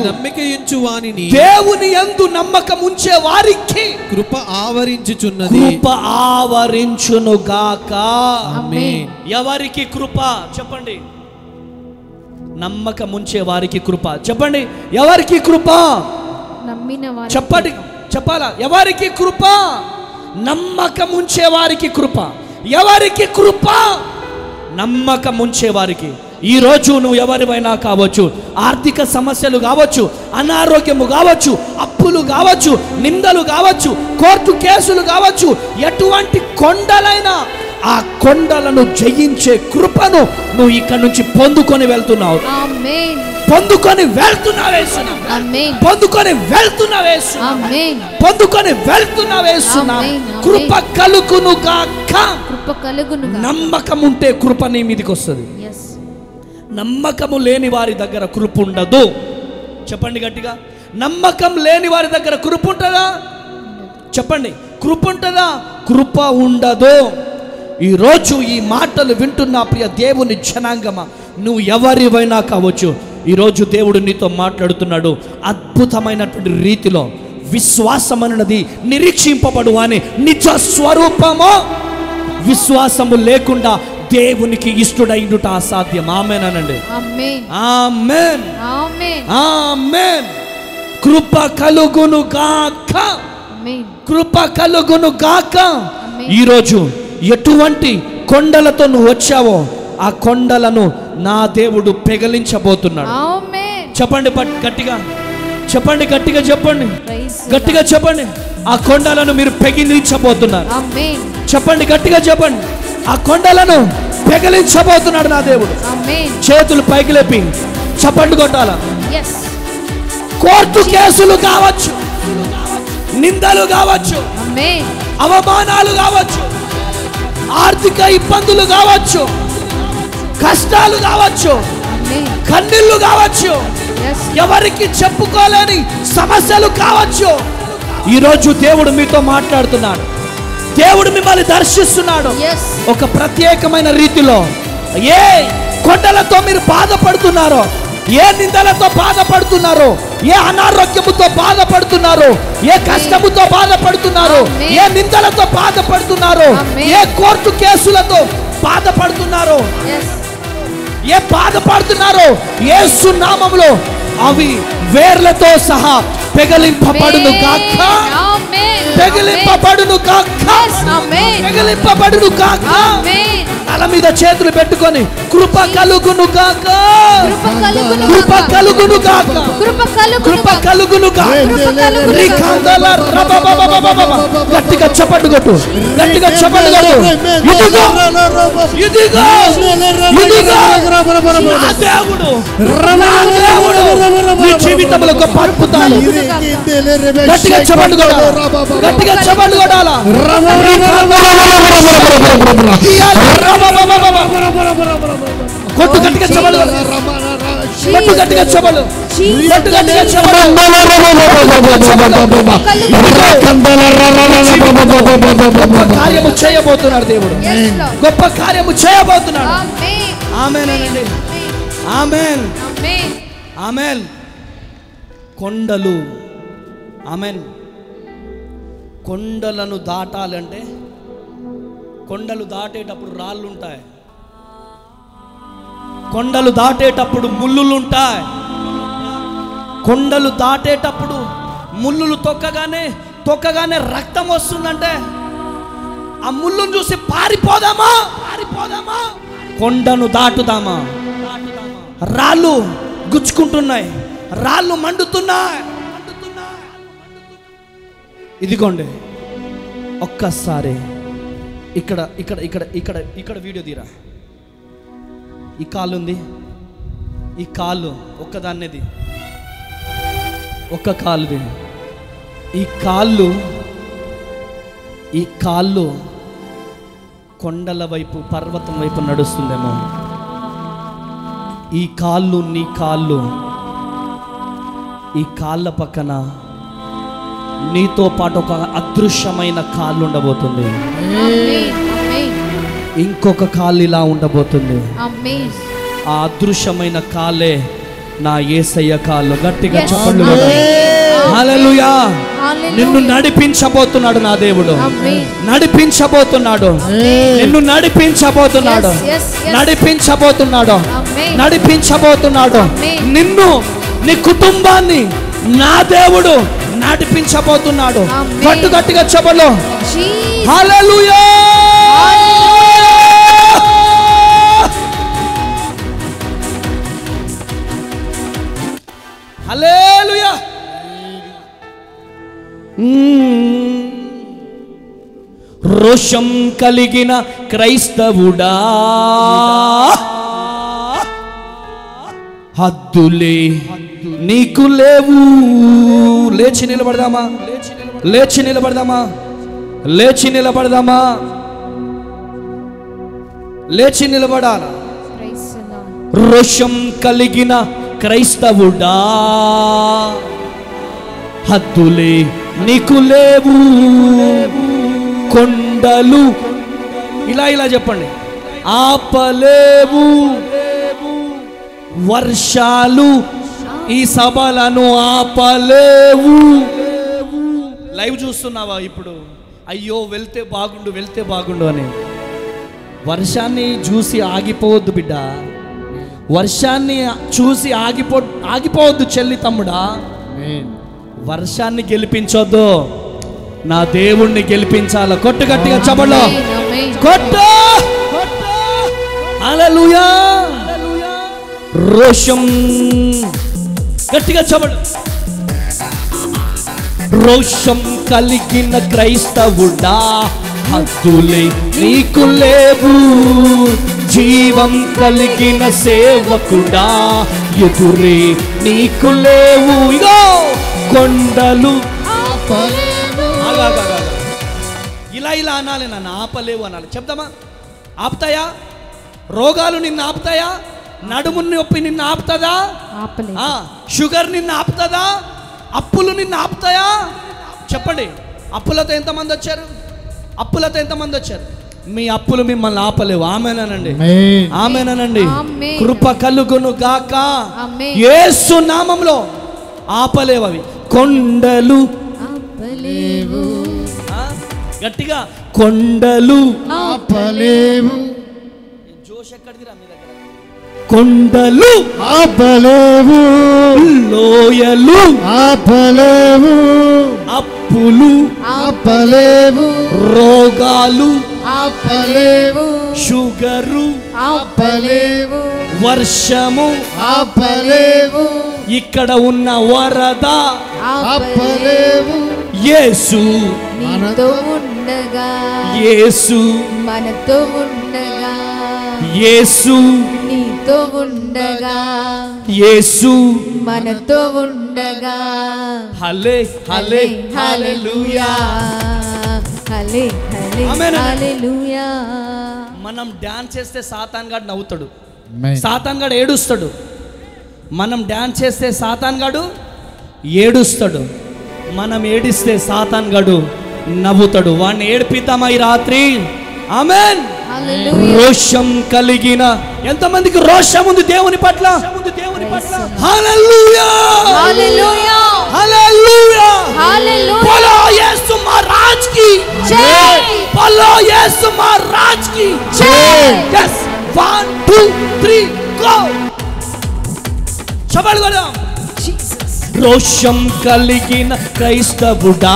నమ్మికయుంచు వానిని, దేవుని యందు నమ్మకముంచే వారికి కృప ఆవరించుచున్నది. కృప ఆవరించును గాక. ఆమేన్. ఎవరికి కృప చెప్పండి? నమ్మకముంచే వారికి కృప. చెప్పండి, ఎవరికి కృప? నమ్మిన వారికి. చెప్పండి, చెప్పాలా? ఎవరికి కృప? నమ్మకముంచే వారికి కృప. ఎవరికి కృప? నమ్మకముంచే వారికి. ఈరోజు నువ్వు ఎవరివైనా కావచ్చు, ఆర్థిక సమస్యలు కావచ్చు, అనారోగ్యము కావచ్చు, అప్పులు కావచ్చు, నిందలు కావచ్చు, కోర్టు కేసులు కావచ్చు, ఎటువంటి కొండలైనా ఆ కొండలను జయించే కృపను నువ్వు ఇక్కడ నుంచి పొందుకొని వెళ్తున్నావు. ఆమేన్. పొందుకొని వెళ్తున్నావేస్తున్నా. ఆమేన్. పొందుకొని వెళ్తున్నావేస్తున్నా. ఆమేన్. పొందుకొని వెళ్తున్నావేస్తున్నా. ఆమేన్. కృప కలుగును గాక. కృప కలుగును గాక. నమ్మకం ఉంటే కృప నీ మీదకి వస్తుంది. yes. నమ్మకము లేని వారి దగ్గర కృప ఉండదు. చెప్పండి గట్టిగా, నమ్మకం లేని వారి దగ్గర కృప ఉంటుందా? చెప్పండి, కృప ఉంటుందా? కృప ఉండదు. ఈరోజు ఈ మాటలు వింటున్న ప్రియ దేవుని జనాంగమా, నువ్వు ఎవరివైనా కావచ్చు, ఈరోజు దేవుడు నీతో మాట్లాడుతున్నాడు. అద్భుతమైనటువంటి రీతిలో విశ్వాసం అన్నది నిరీక్షింపబడు అని నిజ స్వరూపము. విశ్వాసము లేకుండా దేవునికి ఇష్టడైండుట అసాధ్యం. ఆమేన్ అనండి. ఆమేన్. ఆమేన్. ఆమేన్. ఆమేన్. కృప కలుగును గాక. ఆమేన్. కృప కలుగును గాక. ఆమేన్. ఈరోజు ఎటువంటి కొండలతో నువ్వు వచ్చావో ఆ కొండలను నా దేవుడు పెగలించబోతున్నాడు. ఆమేన్. చెప్పండి గట్టిగా, చెప్పండి గట్టిగా, చెప్పండి Praise గట్టిగా, చెప్పండి. ఆ కొండలను మీరు పెగిలించబోతున్నారు. ఆమేన్. చెప్పండి గట్టిగా, చెప్పండి. ఆ కొండలను పెగలించబోతున్నాడు నా దేవుడు. ఆమేన్. చేతులు పైకి లేపి చప్పట్లు కొట్టాలా. yes. కోర్టు కేసులు కావచ్చు, నిందలు కావచ్చు, ఆమేన్. అవమానాలు కావచ్చు, ఆర్థిక ఇబ్బందులు కావచ్చు, కష్టాలు కావచ్చు, ఆమేన్. కన్నీళ్లు కావచ్చు, yes. ఎవరికి చెప్పుకోలేని సమస్యలు కావచ్చు. ఈరోజు దేవుడు మీతో మాట్లాడుతున్నాడు. దేవుడు మిమ్మల్ని దర్శిస్తున్నాడు. yes. ఒక ప్రత్యేకమైన రీతిలో ఏ కొండలతో మీరు బాధపడుతున్నారో, ఏ నిందలతో బాధపడుతున్నారో, ఏ అనారోగ్యముతో బాధపడుతున్నారో, ఏ కష్టముతో బాధపడుతున్నారో, ఏ నిందలతో బాధపడుతున్నారో, ఏ కోర్టు కేసులతో బాధపడుతున్నారో, yes. ఏ బాధపడుతున్నారో, యేసు నామములో అవి వేర్లతో సహా పెగలింపబడును గాక. ఆమేన్. పెగలింపబడును గాక. ఆమేన్. పెగలింపబడును గాక. ఆమేన్. తల మీద చేతులు పెట్టుకొని కృప కలుగును గాక. కృప కలుగును కృప కలుగును గాక. కృప కలుగును కృప కలుగును గాక. రికాందల రబబబబబబ. గట్టిగా చప్పట్లు కొట్టు, గట్టిగా చప్పట్లు కొట్టు. ఇదిగో, ఇదిగో, ఇదిగో నా దేవుడు, నా దేవుడు నీ జీవితంలో గొప్ప అద్భుతాలు. గట్టిగా చప్పట్లు కొట్టాలా, గట్టిగా చప్పట్లు కొట్టాలా. కొట్టు, గట్టిగా చప్పట్లు కొట్టు. గట్టు గట్టిగా చెబలు, గట్టు గట్టిగా చెబలు. కార్యము చేయబోతున్నాడు దేవుడు, గొప్ప కార్యము చేయబోతున్నాడు. ఆమేన్ అనండి. ఆమేన్, ఆమేన్. కొండలు, ఆమేన్. కొండలను దాటాలంటే, కొండలు దాటేటప్పుడు రాళ్ళు ఉంటాయి, కొండలు దాటేటప్పుడు ముళ్ళులు ఉంటాయి. కొండలు దాటేటప్పుడు ముళ్ళులు తొక్కగానే రక్తం వస్తుందంటే ఆ ముళ్ళును చూసి పారిపోదామా, కొండను దాటుదామా? రాళ్ళు గుచ్చుకుంటున్నాయి, రాళ్ళు మండుతున్నాయి. ఇదిగోండి, ఒక్కసారి ఇక్కడ ఇక్కడ ఇక్కడ ఇక్కడ ఇక్కడ వీడియో తీరా. ఈ కాలు ఉంది, ఈ కాలు ఒక్కదాన్నేది, ఒక్క కాలుది. ఈ కాళ్ళు కొండల వైపు, పర్వతం వైపు నడుస్తుందేమో. ఈ కాళ్ళు, నీ కాళ్ళు, ఈ కాళ్ళ పక్కన నీతో పాటు ఒక అదృశ్యమైన కాళ్ళు ఉండబోతుంది. ఇంకొక కాళ్ళు ఇలా ఉండబోతుంది. ఆ అదృశ్యమైన కాళ్ళే నా యేసయ్య కాళ్ళు. గట్టిగా చప్పట్లు కొట్టాలి. హల్లెలూయా. నిన్ను నడిపించబోతున్నాడు నా దేవుడు, నడిపించబోతున్నాడు, నిన్ను నడిపించబోతున్నాడు, నడిపించబోతున్నాడు, నడిపించబోతున్నాడు. నిన్ను, నీ కుటుంబాన్ని నా దేవుడు నడిపించబోతున్నాడు. గట్టు గట్టిగా చెప్పలు. హల్లెలూయా. హల్లెలూయా. రోషం కలిగిన క్రైస్తవుడా, హద్దులే నీకు లేవు. లేచి నిలబడదామా, లేచి నిలబడదామా, లేచి నిలబడదామా, లేచి నిలబడాలా? రోషం కలిగిన క్రైస్తవుడా, హద్దులే నీకు లేవు. కొండలు, ఇలా ఇలా చెప్పండి, ఆపలేవు. వర్షాలు ఈ సభలను ఆపలేవు. లైవ్ చూస్తున్నావా ఇప్పుడు? అయ్యో వెళ్తే బాగుండు, వెళ్తే బాగుండు అని. వర్షాన్ని చూసి ఆగిపోవద్దు బిడ్డ, వర్షాన్ని చూసి ఆగిపోవద్దు చెల్లి, తమ్ముడా. వర్షాన్ని గెలిపించొద్దు, నా దేవుణ్ణి గెలిపించాల. కొట్టు గట్టిగా చబలో కొట్టు. హల్లెలూయా. రోషం, గట్టిగా చబడు. రోషం కలిగిన క్రైస్తవుడా, హద్దులే నీకు లేవు. జీవం కలిగిన సేవకుడా, ఎదురే నీకు లేవు. ఇగో కొండలు ఇలా ఇలా అనాలి, నన్ను ఆపలేవు అనాలి. చెప్తామా? ఆపుతాయా? రోగాలు నిన్ను ఆపుతాయా? నడుము నొప్పి నిన్ను ఆపుతుందా? షుగర్ నిన్ను ఆపుతుందా? అప్పులు నిన్ను ఆపుతాయా? చెప్పండి. అప్పులతో ఎంతమంది వచ్చారు? అప్పులతో ఎంతమంది వచ్చారు? మీ అప్పులు మిమ్మల్ని ఆపలేవు. ఆమేనండి, ఆమేనండి. కృప కలుగును గాక. యేసు నామములో ఆపలేవు అవి. కొండలు ఆపలేవు. గట్టిగా, కొండలు ఆపలేవు. జోష్ ఎక్కడిదిరా మీ దగ్గర? కొండలు ఆపలేవు. లోయలు ఆపలేవు. అప్పులు ఆపలేవు. రోగాలు ఆపలేవు. షుగరు ఆపలేవు. వర్షము ఆపలేవు. ఇక్కడ ఉన్న వరద ఆపలేవు. యేసు మనతో ఉండగా, యేసు మనతో ఉండగా, యేసు నీతో ఉండగా, యేసు మనతో ఉండగా. హల్లే హల్లే హల్లెలూయా, హల్లే హల్లే హల్లెలూయా. మనం డాన్స్ చేస్తే సాతాన్ గాడు నవ్వుతాడు, సాతాన్ గాడు ఏడుస్తాడు. మనం డ్యాన్స్ చేస్తే సాతాన్ గాడు ఏడుస్తాడు, మనం ఏడిస్తే సాతాన్ గాడు నవ్వుతాడు. వాడిని ఏడిపిద్దామా ఈ రాత్రి? ఆమేన్. రోషం కలిగిన ఎంతమందికి రోషం ఉంది దేవుని పట్ల? హల్లెలూయా హల్లెలూయా హల్లెలూయా హల్లెలూయా. बोलो यीशु महाराज की जय, बोलो यीशु महाराज की जय. यस 1 2 3 गो చప్పట్లు కొడదాం. రోషం కలిగిన క్రైస్తవుడా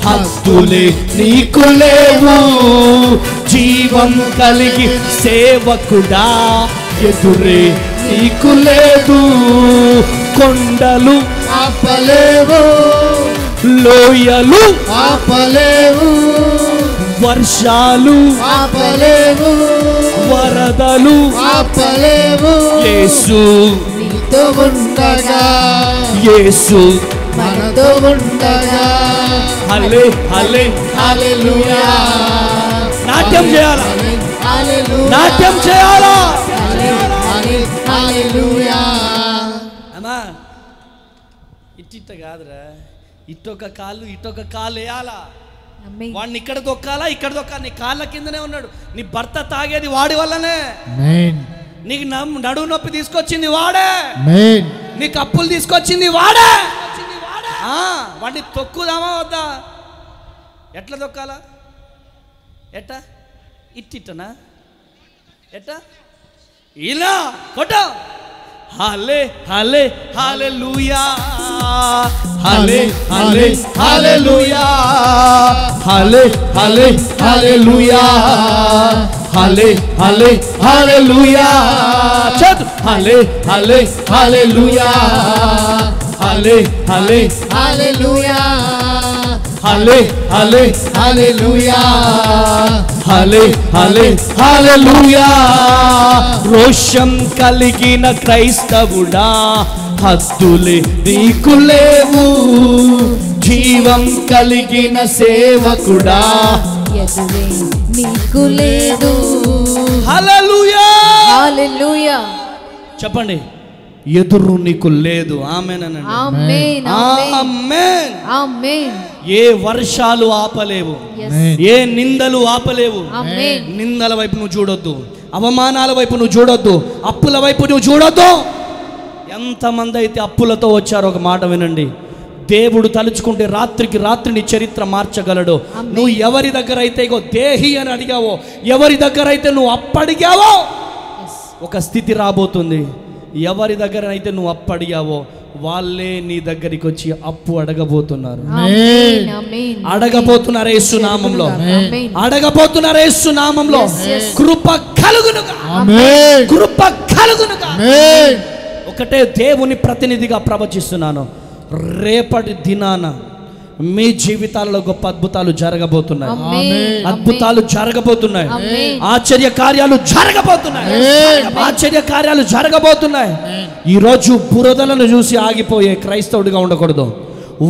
హద్దులే నీకు లేవు, జీవం కలిగి సేవకుడా ఎదురే నీకు లేదు. కొండలు ఆపలేవు, లోయలు ఆపలేవు, వర్షాలు ఆపలేవు, వరదలు ఆపలేవు. యేసు నీతో ఉండగా, యేసు మనతో ఉండగా. హల్లే హల్లే హల్లెలూయా, నాట్యం చేయాలా? హల్లెలూయా, నాట్యం చేయాలా? హల్లెలూయా. అమ్మా ఇట్ట కాదురా, ఇటొక కాళ్ళు ఇటొక కాళ్ళు వేయాలా? ఆమేన్. వాడిని ఇక్కడ దొక్కాలా, ఇక్కడ దొక్కాలా? నీ కాళ్ళ కిందనే ఉన్నాడు. నీ భర్త తాగేది వాడి వల్లనే. నీకు నడువు నొప్పి తీసుకొచ్చింది వాడే. నీకు అప్పులు తీసుకొచ్చింది వాడే. వాడిని తొక్కుదామా వద్దా? ఎట్లా దొక్కాలా? ఎట్ట ఇట్టనా? ఎట్ట ఇలా కొట్ట. హల్లే హల్లే హల్లెలూయా, హల్లే హల్లే హల్లెలూయా, హల్లే హల్లే హల్లెలూయా, హల్లే హల్లే హల్లెలూయా. చదు హల్లే హల్లే హల్లెలూయా, హల్లే హల్లే హల్లెలూయా, హల్లే హల్లే హల్లెలూయా, హల్లే హల్లే హల్లెలూయా. రోషం కలిగిన క్రైస్తవుడా హద్దులే నీకు లేవు, జీవం కలిగిన సేవకుడా ఎదురే నీకు లేదు. హల్లెలూయా. హల్లెలూయా. చెప్పండి, ఎదురు నీకు లేదు. ఆమేన్. ఆమేన్ ఆమేన్. ఆమేన్. ఏ వర్షాలు ఆపలేవు, Yes. ఏ నిందలు ఆపలేవు. ఆమేన్. నిందల వైపు నువ్వు చూడొద్దు, అవమానాల వైపు నువ్వు చూడొద్దు, అప్పుల వైపు నువ్వు చూడొద్దు. ఎంతమంది అయితే అప్పులతో వచ్చారో ఒక మాట వినండి. దేవుడు తలుచుకుంటే రాత్రికి రాత్రి నీ చరిత్ర మార్చగలడు. నువ్వు ఎవరి దగ్గర అయితే ఇగో దేహి అని అడిగావో, ఎవరి దగ్గర అయితే నువ్వు అప్పడిగావో, ఒక స్థితి రాబోతుంది. ఎవరి దగ్గర అయితే నువ్వు అప్పు అడిగావో వాళ్ళే నీ దగ్గరికి వచ్చి అప్పు అడగబోతున్నారు. ఆమేన్ ఆమేన్. అడగబోతున్నారు యేసు నామములో, ఆమేన్. అడగబోతున్నారు యేసు నామములో. Yes, yes. కృప కలుగునుగా, ఆమేన్, కృప కలుగునుగా. ఆమేన్. ఒకటే దేవుని ప్రతినిధిగా ప్రవచిస్తున్నాను. రేపటి దినాన మీ జీవితాలలో గొప్ప అద్భుతాలు జరగబోతున్నాయి. ఆమేన్. అద్భుతాలు జరగబోతున్నాయి. ఆమేన్. ఆశ్చర్య కార్యాలు జరగబోతున్నాయి. ఆశ్చర్య కార్యాలు జరగబోతున్నాయి. ఈరోజు బురదలను చూసి ఆగిపోయే క్రైస్తవుడిగా ఉండకూడదు.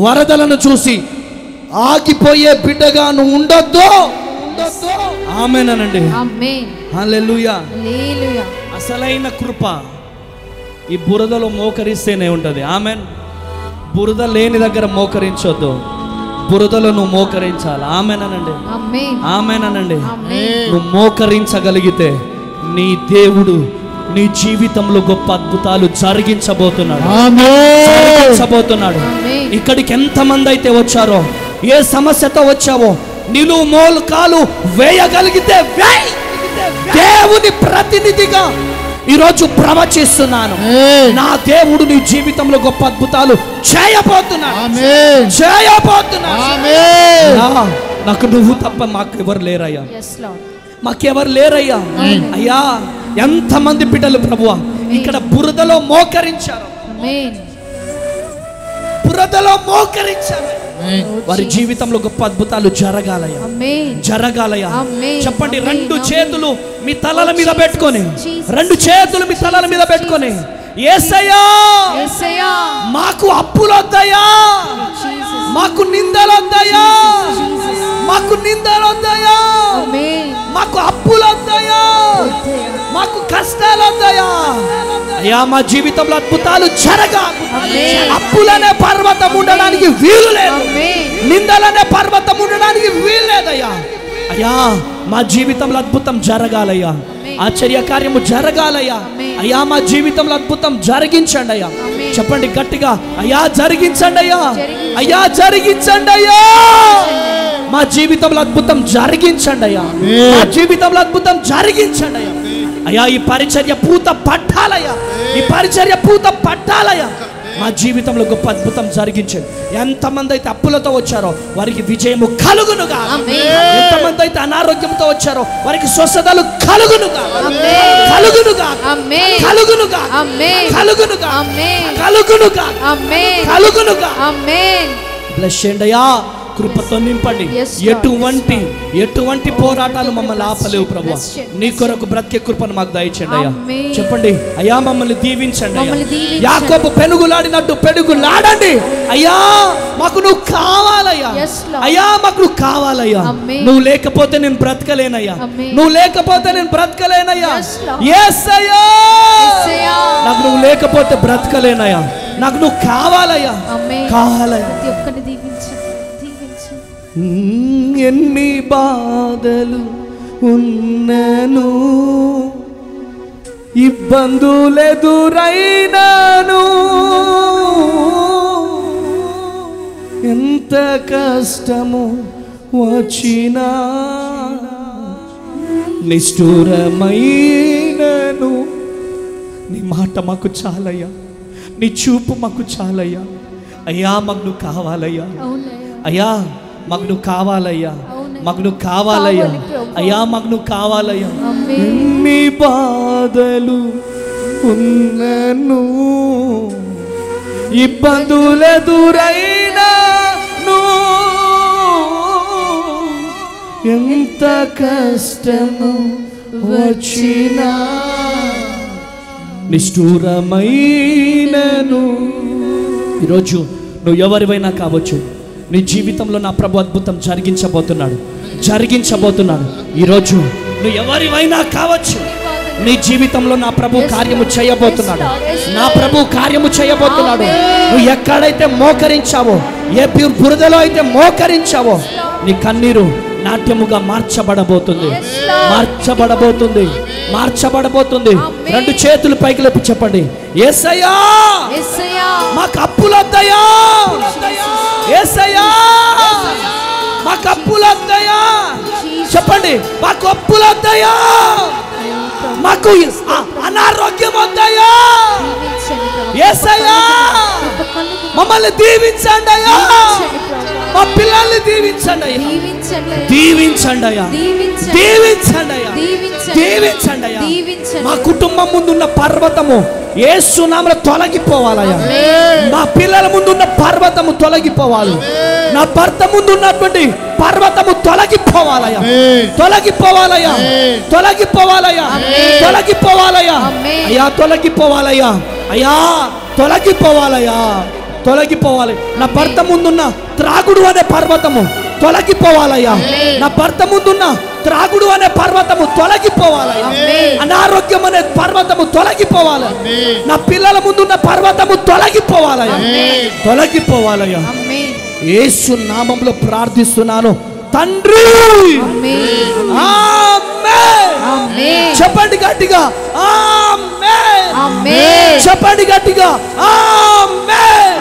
వరదలను చూసి ఆగిపోయే బిడ్డగా నువ్వు ఉండొద్దు. ఆమేన్ అనండి. ఆమేన్. హల్లెలూయా. హల్లెలూయా. అసలైన కృప ఈ బురదలో మోకరిస్తేనే ఉంటుంది. ఆమేన్. బురద లేని దగ్గర మోకరించొద్దు, బురదలో నువ్వు మోకరించాలి. ఆమేన్ అనండి. ఆమేన్. ఆమేన్ అనండి. ఆమేన్. నువ్వు మోకరించగలిగితే నీ దేవుడు నీ జీవితంలో గొప్ప అద్భుతాలు జరిగించబోతున్నాడు. జరిగించబోతున్నాడు. ఆమేన్. ఇక్కడికి ఎంతమంది అయితే వచ్చారో, ఏ సమస్యతో వచ్చావో, నిలువు మోకాలు వేయగలిగితే వేయ్. దేవుని ప్రతినిధిగా ఈరోజు ప్రవచిస్తున్నాను. నా దేవుడు నీ జీవితంలో గొప్ప అద్భుతాలు చేయబోతున్నాడు. నాకు నువ్వు తప్ప మాకెవరు లేరయ్యా, Yes, Lord. మాకెవరు లేరయ్యా. అయ్యా ఎంతమంది బిడ్డలు ప్రభువా ఇక్కడ బురదలో మోకరించారు, ఆమేన్. బురదలో మోకరించారు. వారి జీవితంలో గొప్ప అద్భుతాలు జరగాలయ్యా, ఆమేన్. జరగాలయ్యా. ఆమేన్. చెప్పండి, ఆమేన్. రెండు చేతులు మీ తలల మీద పెట్టుకొని, Jesus. రెండు చేతులు మీ తలల మీద పెట్టుకొని, యేసయ్యా యేసయ్యా, మాకు అప్పులు వద్దయ్యా, Jesus. మాకు నిందలు వద్దయ్యా, మాకు నిందలు వద్దయ్యా, ఆమేన్. మాకు అప్పులు వద్దయ్యా, మాకు కష్టాలు వద్దయ్యా. అయ్యా మా జీవితంలో అద్భుతాలు జరగాలి. ఆమేన్. అప్పులనే పర్వతం ఉండడానికి వీలు లేదు, ఆమేన్. నిందలనే పర్వతం ఉండడానికి వీలు లేదయ్యా. అయ్యా మా జీవితంలో అద్భుతం జరగాలయ్యా, ఆశ్చర్య కార్యము జరగాలయ్యా. అయ్యా మా జీవితంలో అద్భుతం జరిగించండి అయ్యా. చెప్పండి గట్టిగా, అయ్యా జరిగించండి అయ్యా, అయ్యా జరిగించండి అయ్యా. మా జీవితంలో అద్భుతం జరిగించండి అయ్యా, మా జీవితంలో అద్భుతం జరిగించండి అయ్యా. అయ్యా ఈ పరిచర్య పూత పట్టాలయ్యా, ఈ పరిచర్య పూత పట్టాలయ్యా. మా జీవితంలో గొప్ప అద్భుతం జరిగించండి. ఎంతమంది అయితే అప్పులతో వచ్చారో వారికి విజయము కలుగునుగా, ఎంతమంది అయితే అనారోగ్యంతో వచ్చారో వారికి స్వస్థతలు కలుగునుగా, కలుగునుగా, కలుగునుగా, కలుగునుగా, కలుగునుగా, కలుగునుగా. బ్లెస్ చేయండి అయ్యా, కృపతో నింపండి. ఎటువంటి పోరాటాలు మమ్మల్ని ఆపలేవు ప్రభు. నీ కొరకు బ్రతికే కృపను మాకు దయచేయండి అయ్యా. చెప్పండి అయ్యా మమ్మల్ని దీవించండి అయ్యా. యాకోబు పెనుగులాడినట్టు పెనుగులాడండి అయ్యా. మాకు నువ్వు కావాలయ్యా, అయ్యా మాకు నువ్వు కావాలయ్యా. నువ్వు లేకపోతే నేను బ్రతకలేనయ్యా, నువ్వు లేకపోతే నేను బ్రతకలేనయ్యా. యేసయ్యా నాకు నువ్వు లేకపోతే బ్రతకలేనయ్యా, నాకు నువ్వు కావాలయ్యా, కావాలయ్యా. ఎన్ని బాధలు ఉన్నను, ఇబ్బందులెదురైనాను, ఎంత కష్టము వచ్చినా నిష్ఠూరమైనను, నీ మాట మాకు చాలయ్యా, నీ చూపు మాకు చాలయ్యా. అయ్యా మాకు నువ్వు కావాలయ్యా, అయ్యా మాకు నువ్వు కావాలయ్యా, మాకు నువ్వు కావాలయ్యా, అయ్యా మాకు నువ్వు కావాలయ్యా. ఎన్ని బాధలు ఉన్నను, ఇబ్బందులెదురైనాను, ఎంత కష్టము వచ్చినా నిష్ఠూరమైనను. ఈరోజు నువ్వు ఎవరివైనా కావచ్చు, నీ జీవితంలో నా ప్రభు అద్భుతం జరిగించబోతున్నాడు. ఈరోజు నువ్వు ఎవరివైనా కావచ్చు, నీ జీవితంలో నా ప్రభు కార్యము చేయబోతున్నాడు, నా ప్రభు కార్యము చేయబోతున్నాడు. నువ్వు ఎక్కడైతే మోకరించావో, ఏ బురదలో అయితే మోకరించావో, నీ కన్నీరు నాట్యముగా మార్చబడబోతుంది. రెండు చేతులు పైకి లేపి చెప్పండి, యేసయ్యా మాకు అప్పులొద్దయ్యా, యేసయ్యా మాకు అప్పులొద్దయ్యా. చెప్పండి మాకు అప్పులొద్దయ్యా, మాకు అనారోగ్యం వద్దయ్యా. యేసయ్యా మమ్మల్ని దీవించండి అయ్యా, మా పిల్లల్ని దీవించండి అయ్యా, దీవించండి అయ్యా, దీవించండి అయ్యా, దీవించండి అయ్యా. మా కుటుంబం ముందున్న పర్వతము యేసు నామములో తొలగిపోవాలయ్యా. మా పిల్లల ముందున్న పర్వతము తొలగిపోవాలి, నా భర్త ముందు ఉన్నటువంటి పర్వతము తొలగిపోవాలయ్యా, తొలగిపోవాలయ్యా, తొలగిపోవాలయ్యా, తొలగిపోవాలయ్యా, అయ్యా తొలగిపోవాలయ్యా, అయ్యా తొలగిపోవాలయ్యా, తొలగిపోవాలి. నా భర్త ముందున్న త్రాగుడు అనే పర్వతము తొలగిపోవాలయ్యా, నా భర్త ముందున్న త్రాగుడు అనే పర్వతము తొలగిపోవాలయ్యా, అనారోగ్యం అనే పర్వతము తొలగిపోవాలి, నా పిల్లల ముందున్న పర్వతము తొలగిపోవాలయ్యా, తొలగిపోవాలయ్యా. యేసు నామములో ప్రార్థిస్తున్నాను తండ్రి, ఆమేన్. చెప్పండి గట్టిగా ఆమేన్, చెప్పండి గట్టిగా ఆమేన్,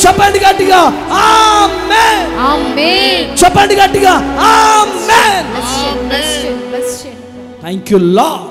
చెప్పండి గట్టిగా ఆమేన్, చెప్పండి గట్టిగా ఆమేన్. Thank you lord.